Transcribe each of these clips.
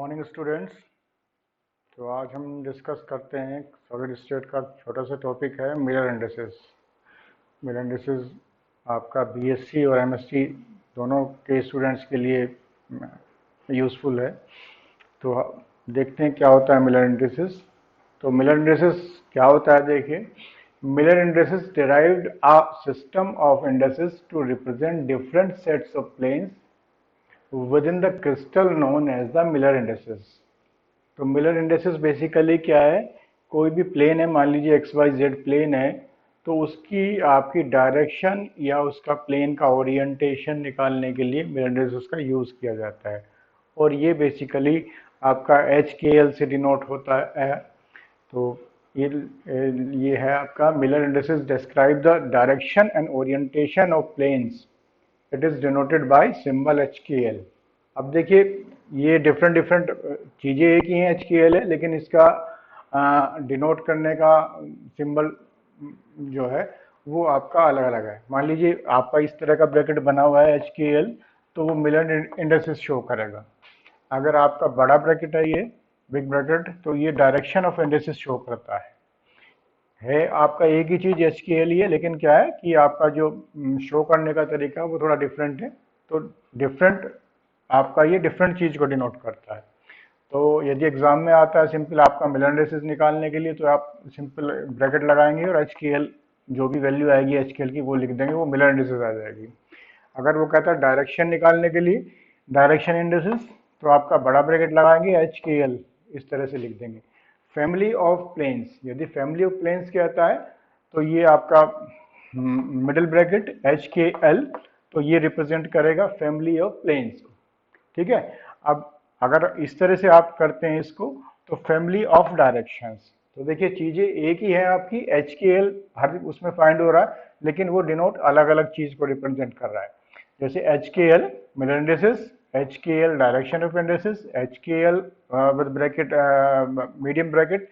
Morning students. तो आज हम डिस्कस करते हैं सॉलिड स्टेट का छोटा सा टॉपिक है मिलर इंडिसेस। मिलर इंडिसेस आपका बीएससी और एमएससी दोनों के स्टूडेंट्स के लिए यूज़फुल है। तो देखते हैं क्या होता है मिलर इंडिसेस। तो मिलर इंडिसेस क्या होता है, देखिए। Miller indices derived a system of indices to represent different sets of planes within the crystal known as the Miller indices। तो मिलर इंडिसेस बेसिकली क्या है, कोई भी प्लेन है, मान लीजिए एक्स वाई जेड प्लेन है, तो उसकी आपकी डायरेक्शन या उसका प्लेन का ओरिएंटेशन निकालने के लिए मिलर इंडिसेस का यूज़ किया जाता है। और ये बेसिकली आपका एच के एल से डिनोट होता है। तो ये है आपका Miller indices describe the direction and orientation of planes. It is denoted by symbol H K L. अब देखिए, ये डिफरेंट डिफरेंट चीज़ें एक ही हैं, एच के एल है, लेकिन इसका डिनोट करने का सिंबल जो है वो आपका अलग अलग है। मान लीजिए आपका इस तरह का ब्रैकेट बना हुआ है एच के एल, तो वो मिलर इंडिसेस शो करेगा। अगर आपका बड़ा ब्रैकेट है, ये बिग ब्रैकेट, तो ये डायरेक्शन ऑफ इंडिसेस शो करता है आपका एक ही चीज एच के एल ही है, लेकिन क्या है कि आपका जो शो करने का तरीका है वो थोड़ा डिफरेंट है। तो डिफरेंट आपका ये डिफरेंट चीज को डिनोट करता है। तो यदि एग्जाम में आता है सिंपल आपका मिलर इंडिसेस निकालने के लिए, तो आप सिंपल ब्रैकेट लगाएंगे और एच के एल जो भी वैल्यू आएगी एच के एल की वो लिख देंगे, वो मिलर इंडिसेस आ जाएगी। अगर वो कहता है डायरेक्शन निकालने के लिए डायरेक्शन इंडिसेस, तो आपका बड़ा ब्रैकेट लगाएंगे एच के एल इस तरह से लिख देंगे। फैमिली ऑफ प्लेन्स, यदि फैमिली ऑफ प्लेन्स कहता है तो ये आपका middle bracket H K L, तो ये रिप्रेजेंट करेगा फैमिली ऑफ प्लेन्स को। ठीक है। अब अगर इस तरह से आप करते हैं इसको, तो फैमिली ऑफ डायरेक्शंस, तो देखिए चीजें एक ही है आपकी, एच के एल हर उसमें फाइंड हो रहा है, लेकिन वो डिनोट अलग अलग चीज को रिप्रेजेंट कर रहा है। जैसे H K L Miller indices, H K L direction of indices, H K L with bracket medium bracket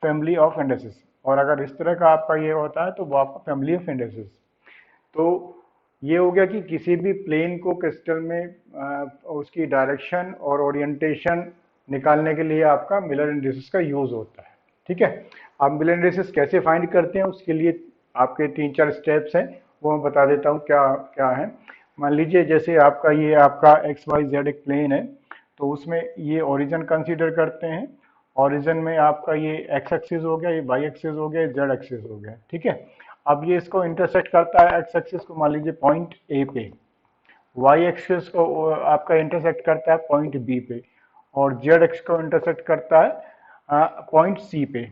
family of indices. और अगर इस तरह का आपका ये होता है तो वो आपका फैमिली ऑफ इंडिसेस। तो ये हो गया कि किसी भी प्लेन को क्रिस्टल में उसकी डायरेक्शन और ओरिएंटेशन निकालने के लिए आपका मिलर इंडिसेस का यूज होता है। ठीक है। अब मिलर इंडिसेस कैसे फाइंड करते हैं, उसके लिए आपके 3-4 स्टेप्स हैं, वो मैं बता देता हूँ क्या क्या है। मान लीजिए जैसे आपका ये आपका एक्स वाई जेड एक प्लेन है, तो उसमें ये ओरिजिन कंसीडर करते हैं। ओरिजिन में आपका ये एक्स एक्सिस हो गया, ये वाई एक्सिस हो गया, जेड एक्सिस हो गया। ठीक है। अब ये इसको इंटरसेक्ट करता है, एक्स एक्सिस को मान लीजिए पॉइंट ए पे, वाई एक्सिस को आपका इंटरसेक्ट करता है पॉइंट बी पे, और जेड एक्स को इंटरसेक्ट करता है पॉइंट सी पे।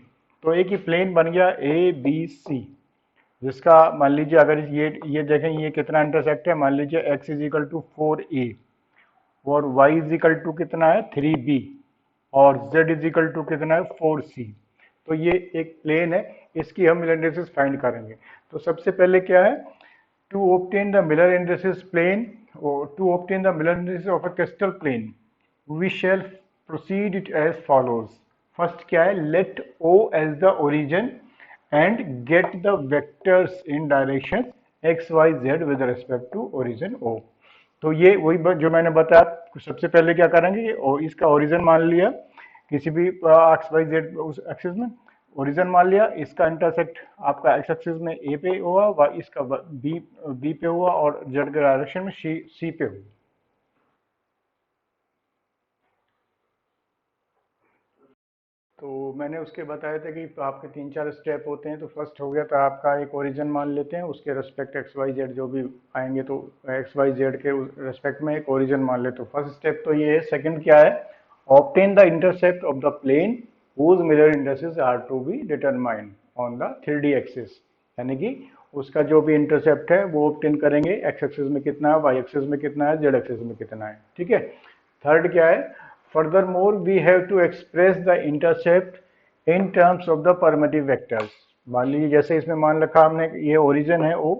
तो एक ही प्लेन बन गया ए बी सी, जिसका मान लीजिए अगर ये देखें ये कितना इंटरसेक्ट है, मान लीजिए x is equal to 4a और वाई इज इक्वल टू कितना है 3b और z इज इक्वल टू कितना है 4c। तो ये एक प्लेन है, इसकी हम मिलर इंडिसेस फाइंड करेंगे। तो सबसे पहले क्या है, to obtain the Miller indices plane, to obtain the Miller indices of a crystal plane we shall proceed it as follows. First क्या है, let o as the origin and get the vectors in direction x y z with respect to origin o। तो ये वही जो मैंने बताया, सबसे पहले क्या करेंगे, और इसका ओरिजिन मान लिया किसी भी एक्स वाई जेड उस एक्सिस में, ओरिजिन मान लिया, इसका इंटरसेक्ट आपका एक्स एक्सिस में ए पे हुआ, वाई इसका बी पे हुआ, और जेड के डायरेक्शन में सी पे हुआ। तो मैंने उसके बताया था कि आपके 3-4 स्टेप होते हैं। तो फर्स्ट हो गया था आपका एक ओरिजिन मान लेते हैं, उसके रेस्पेक्ट एक्स वाई जेड जो भी आएंगे, तो एक्स वाई जेड के रेस्पेक्ट में एक ओरिजिन मान ले। तो फर्स्ट स्टेप तो ये है। सेकंड क्या है, obtain the intercept of the plane whose mirror indices are to be determined on the 3D axis, यानी कि उसका जो भी इंटरसेप्ट है वो ऑब्टेन करेंगे, एक्स एक्सिस में कितना है, वाई एक्सिस में कितना है, जेड एक्सिस में कितना है। ठीक है। थर्ड क्या है, furthermore we have to express the intercept in terms of the permittive vectors। मान लीजिए जैसे इसमें मान रखा हमने, ये ओरिजिन है ओ,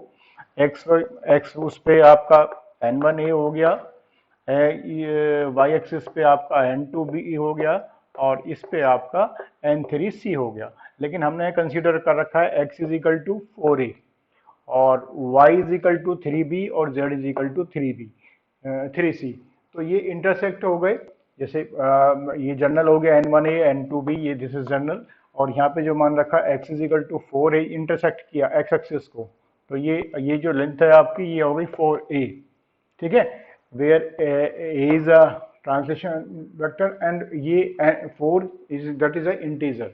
एक्स उस पे आपका n1a हो गया, वाई एक्सिस पे आपका n2b हो गया, और इस पे आपका n3c हो गया। लेकिन हमने कंसीडर कर रखा है x is equal to 4a और y is equal to 3b और z is equal to 3c। तो ये इंटरसेक्ट हो गए जैसे ये जनरल हो गया N1A N2B, ये दिस इज जनरल, और यहाँ पे जो मान रखा x is equal to 4a, intersect किया x एक्सिस को, तो ये जो लेंथ है आपकी ये हो गई 4a, ठीक है, where a is a translation vector and ये 4 is that is a integer.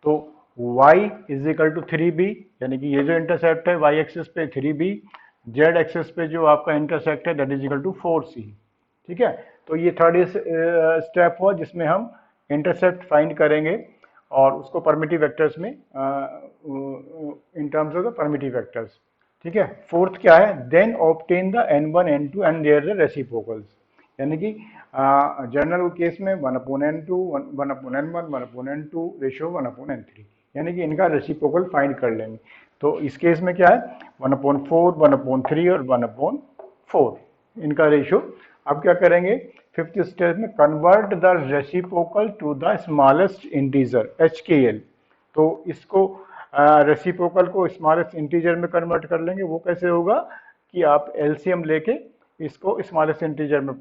तो y is equal to 3b, यानी कि ये जो इंटरसेप्ट है y एक्सिस पे 3b, z एक्सिस पे जो आपका इंटरसेक्ट है that is equal to 4c, ठीक है। तो ये थर्ड स्टेप हुआ जिसमें हम इंटरसेप्ट फाइंड करेंगे और उसको परमिटिव वेक्टर्स में in terms of the primitive vectors, ठीक है। फोर्थ क्या है, then obtain the n1 n2 and their reciprocals, यानी कि जनरल केस में 1/n2 1/n1 1/n2 ratio 1/n3, यानी कि इनका रेसिप्रोकल फाइंड कर लेंगे। तो इस केस में क्या है 1/4 1/3 और 1/4 इनका रेशियो। अब क्या करेंगे फिफ्थ स्टेप में, convert the reciprocal to the smallest integer HKL। तो इसको रेसिप्रोकल को स्मॉलेस्ट इंटीजर में कन्वर्ट कर लेंगे। वो कैसे होगा कि आप एलसीएम लेके इसको स्मॉलेस्ट इंटीजर में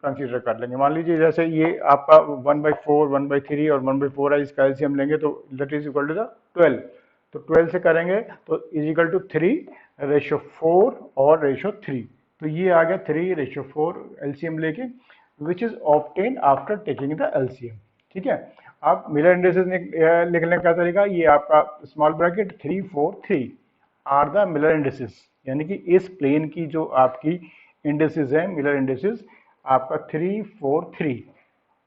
कंसीडर कर लेंगे। मान लीजिए जैसे ये आपका 1/4 1/3 और 1/4 है, इसका एलसीएम लेंगे तो that is equal to the 12। तो 12 से करेंगे तो इज इक्वल टू 3/4 और रेशो 3, तो ये आ गया 3/4 एलसीएम लेके, which is obtain after taking the LCM, ठीक है। आप मिलर इंडिसेस लिखने का तरीका, ये आपका small bracket 3 4 3 are the Miller indices, यानी कि इस प्लेन की जो आपकी इंडिसेस है मिलर इंडिसेस आपका 3 4 3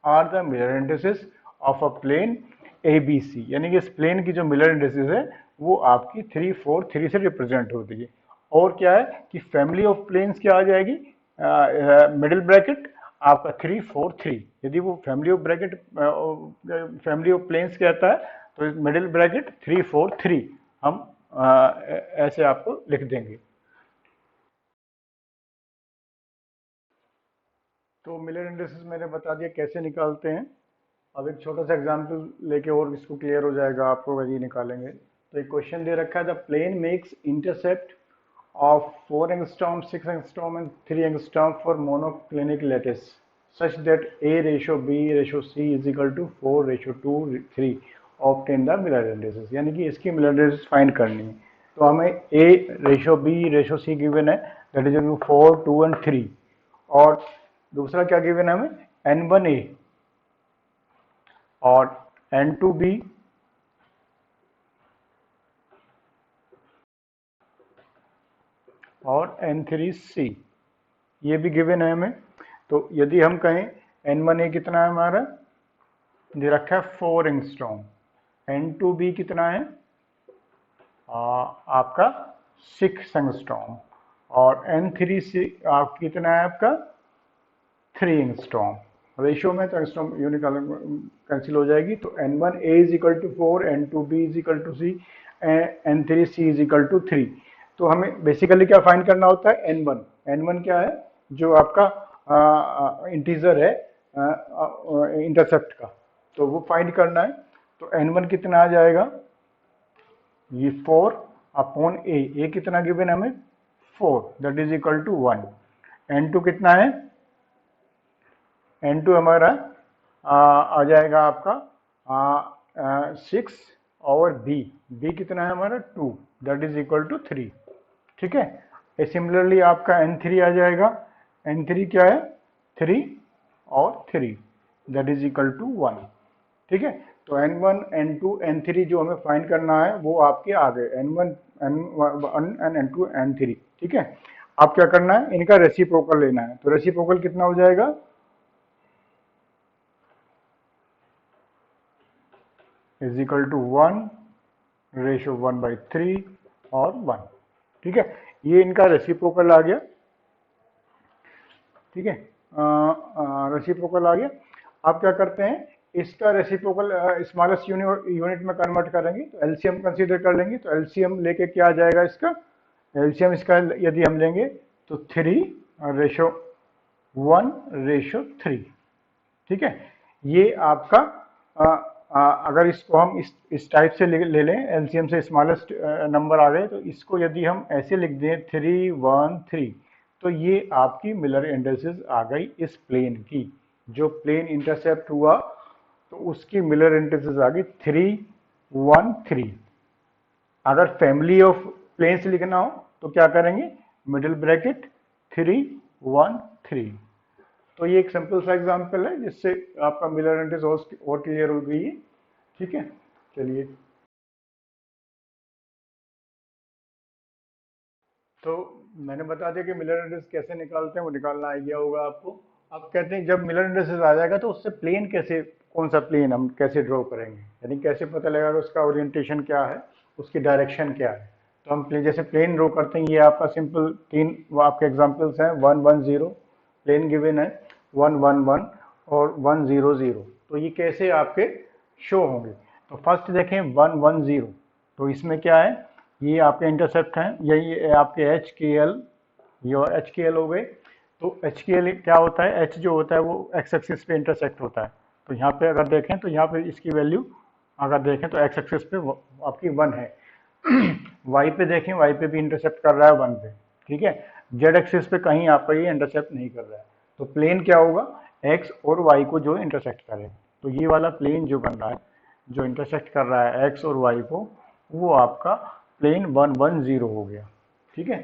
are the Miller indices of a plane ABC, यानी कि इस प्लेन की जो मिलर इंडिसेस है वो आपकी 3 4 3 से रिप्रेजेंट होती है। और क्या है कि फैमिली ऑफ प्लेन्स क्या आ जाएगी, मिडिल ब्रैकेट आपका 3 4 3, यदि वो family of bracket family of planes कहता है तो मिडिल ब्रैकेट 3 4 3 हम ऐसे आपको लिख देंगे। तो मिलर इंडिसेस मैंने बता दिया कैसे निकालते हैं। अब एक छोटा सा एग्जांपल लेके और इसको क्लियर हो जाएगा आपको, वही निकालेंगे। तो एक क्वेश्चन दे रखा है, the plane makes intercept of 4 angstrom, 6 angstrom and 3 angstrom for monoclinic lattice such that A ratio B ratio C is equal to 4:2 3 obtain the Miller indices, यानी कि इसकी Miller indices फाइंड करनी है। तो हमें A ratio B ratio C given है, that is 4 2 and 3, और दूसरा क्या गिवन है हमें N1A और N2B और N3C, ये भी गिवन है हमें। तो यदि हम कहें N1A कितना है हमारा, दे रखा है 4 एंगस्ट्रॉम, N2B कितना है आपका 6 एंगस्ट्रॉम, और N3C आप कितना है आपका 3 एंगस्ट्रॉम। रेशियो में तो एंगस्ट्रॉम यूनिट कैंसिल हो जाएगी। तो N1A is equal to 4, N2B is equal to C, N3C is equal to 3। तो हमें बेसिकली क्या फाइंड करना होता है N1, N1 क्या है जो आपका इंटीजर है इंटरसेप्ट का, तो वो फाइंड करना है। तो N1 कितना आ जाएगा, ये 4/A, कितना गिवन है हमें 4, that is equal to 1। N2 कितना है, N2 हमारा आ जाएगा आपका 6, और B कितना है हमारा 2, दैट इज इक्वल टू 3, ठीक है। सिमिलरली आपका N3 आ जाएगा, N3 क्या है 3 और 3, दैट इज इक्वल टू 1, ठीक है। तो N1 N2 N3 जो हमें फाइंड करना है वो आपके आ गए, N1 N1 N2 N3, ठीक है। अब क्या करना है, इनका रेसिप्रोकल लेना है। तो रेसिप्रोकल कितना हो जाएगा, इज इक्वल टू 1 रेशियो 1/3 और 1, ठीक है। ये इनका रेसिप्रोकल आ गया, ठीक है, रेसिप्रोकल आ गया। आप क्या करते हैं, इसका रेसिप्रोकल स्मॉलेस्ट यूनिट में कन्वर्ट करेंगे, तो एलसीएम कंसीडर कर लेंगे। तो एलसीएम लेके क्या आ जाएगा इसका, एलसीएम इसका यदि हम लेंगे तो 3:1:3, ठीक है। ये आपका अगर इसको हम इस टाइप से ले लें, एलसीएम से स्मॉलेस्ट नंबर आ गए, तो इसको यदि हम ऐसे लिख दें 3 1 3, तो ये आपकी मिलर इंडिसेस आ गई इस प्लेन की, जो प्लेन इंटरसेप्ट हुआ तो उसकी मिलर इंडिसेस आ गई 3, 1, 3। अगर फैमिली ऑफ प्लेन्स लिखना हो तो क्या करेंगे, मिडिल ब्रैकेट 3, 1, 3। तो ये एक सिंपल सा एग्जांपल है जिससे आपका मिलर इंडिस और क्लियर हो गई है। ठीक है, चलिए। तो मैंने बता दिया कि मिलर इंडिस कैसे निकालते हैं, वो निकालना आइडिया होगा आपको। अब कहते हैं जब मिलर इंडिसेस आ जाएगा तो उससे प्लेन कैसे, कौन सा प्लेन हम कैसे ड्रॉ करेंगे, यानी कैसे पता लगेगा उसका ओरिएंटेशन क्या है, उसकी डायरेक्शन क्या है। तो हम प्लेन, जैसे प्लेन ड्रॉ करते हैं, ये आपका सिंपल तीन वो आपके एग्जांपल्स हैं। 1, 1, 0 प्लेन गिवन है, 1, 1, 1 और 1, 0, 0। तो ये कैसे आपके शो होंगे। तो फर्स्ट देखें 1, 1, 0। तो इसमें क्या है, ये आपके इंटरसेप्ट हैं, यही आपके एच के एल, ये एच के एल हो गए। तो एच के एल क्या होता है, एच जो होता है वो एक्स एक्सिस पे इंटरसेक्ट होता है। तो यहाँ पे अगर देखें तो यहाँ पे इसकी वैल्यू अगर देखें तो एक्स एक्सिस पे आपकी 1 है। वाई पे देखें, वाई पे भी इंटरसेप्ट कर रहा है 1 पे। ठीक है, जेड एक्सिस पे कहीं आपका ये इंटरसेप्ट नहीं कर रहा है। तो प्लेन क्या होगा, एक्स और वाई को जो इंटरसेक्ट करे। तो ये वाला प्लेन जो बन रहा है, जो इंटरसेक्ट कर रहा है एक्स और वाई को, वो आपका प्लेन 1, 1, 0 हो गया। ठीक है,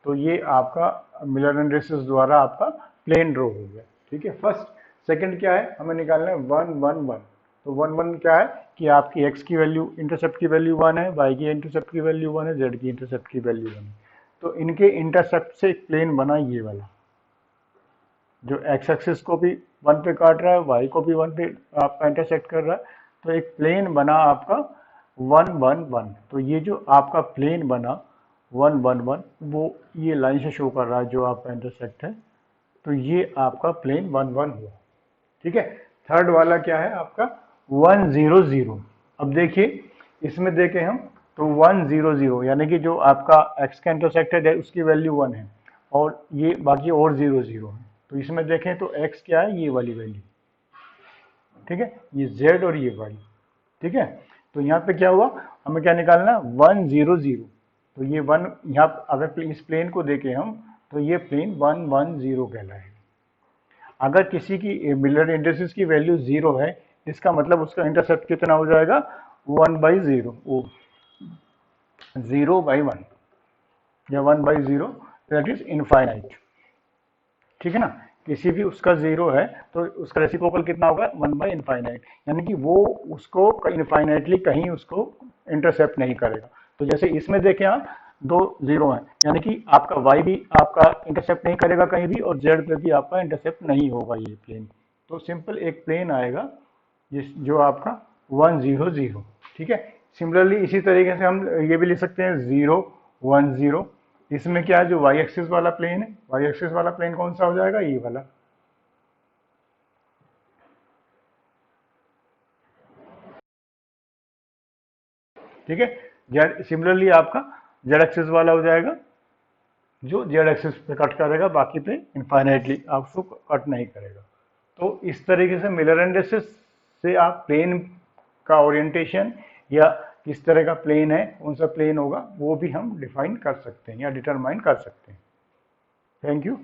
तो ये आपका मिलर इंडिसेस द्वारा आपका प्लेन ड्रॉ हो गया। ठीक है, फर्स्ट। सेकंड क्या है, हमें निकालना है 1, 1, 1। तो 1, 1 क्या है कि आपकी x की वैल्यू, इंटरसेप्ट की वैल्यू 1 है, y की इंटरसेप्ट की वैल्यू 1 है, z की इंटरसेप्ट की वैल्यू 1 है। तो इनके इंटरसेप्ट से एक प्लेन बना ये वाला, जो x एक्सिस को भी 1 पे काट रहा है, y को भी 1 पे आपका इंटरसेक्ट कर रहा है। तो एक प्लेन बना आपका 1, 1, 1। तो ये जो आपका प्लेन बना 1, 1, 1, वो ये लाइन से शो कर रहा है जो आपका इंटरसेक्ट है। तो ये आपका प्लेन 1, 1 हुआ। ठीक है, थर्ड वाला क्या है आपका 1, 0, 0। अब देखिए इसमें देखें हम तो 1, 0, 0 यानी कि जो आपका x का इंटरसेक्ट है उसकी वैल्यू 1 है और ये बाकी और 0, 0 है। तो इसमें देखें तो x क्या है, ये वाली वैल्यू। ठीक है, ये z और ये y। ठीक है, तो यहाँ पे क्या हुआ, हमें क्या निकालना, 1, 0, 0। तो ये 1 यहाँ अगर इस प्लेन को देखें हम तो ये प्लेन 1, 1, 0 कहलाएगा। अगर किसी की मिलर इंडिसेस की वैल्यू 0 है, इसका मतलब उसका इंटरसेप्ट कितना हो जाएगा, 1/0, 0/1 या 1/0, दैट इज इनफाइनाइट। ठीक है ना, किसी भी उसका 0 है तो उसका रेसिप्रोकल कितना होगा, 1/इनफाइनाइट, यानी कि वो उसको इनफाइनाइटली कहीं उसको इंटरसेप्ट नहीं करेगा। तो जैसे इसमें देखें आप, दो 0 हैं, यानी कि आपका y भी आपका इंटरसेप्ट नहीं करेगा कहीं भी और z पे भी आपका इंटरसेप्ट नहीं होगा ये प्लेन। तो सिंपल एक प्लेन आएगा जिस जो आपका 1, 0, 0। ठीक है, सिमिलरली इसी तरीके से हम ये भी लिख सकते हैं 0, 1, 0। इसमें क्या है, जो y एक्सिस वाला प्लेन है, y एक्सिस वाला प्लेन कौन सा हो जाएगा, ये वाला। ठीक है, जेड सिमिलरली आपका जेड एक्सिस वाला हो जाएगा, जो जेड एक्सिस पे कट करेगा, बाकी पे इनफाइनाइटली आपको कट नहीं करेगा। तो इस तरीके से मिलर इंडिसेस से आप प्लेन का ओरिएंटेशन या किस तरह का प्लेन है, कौन सा प्लेन होगा, वो भी हम डिफाइन कर सकते हैं या डिटरमाइन कर सकते हैं। Thank you.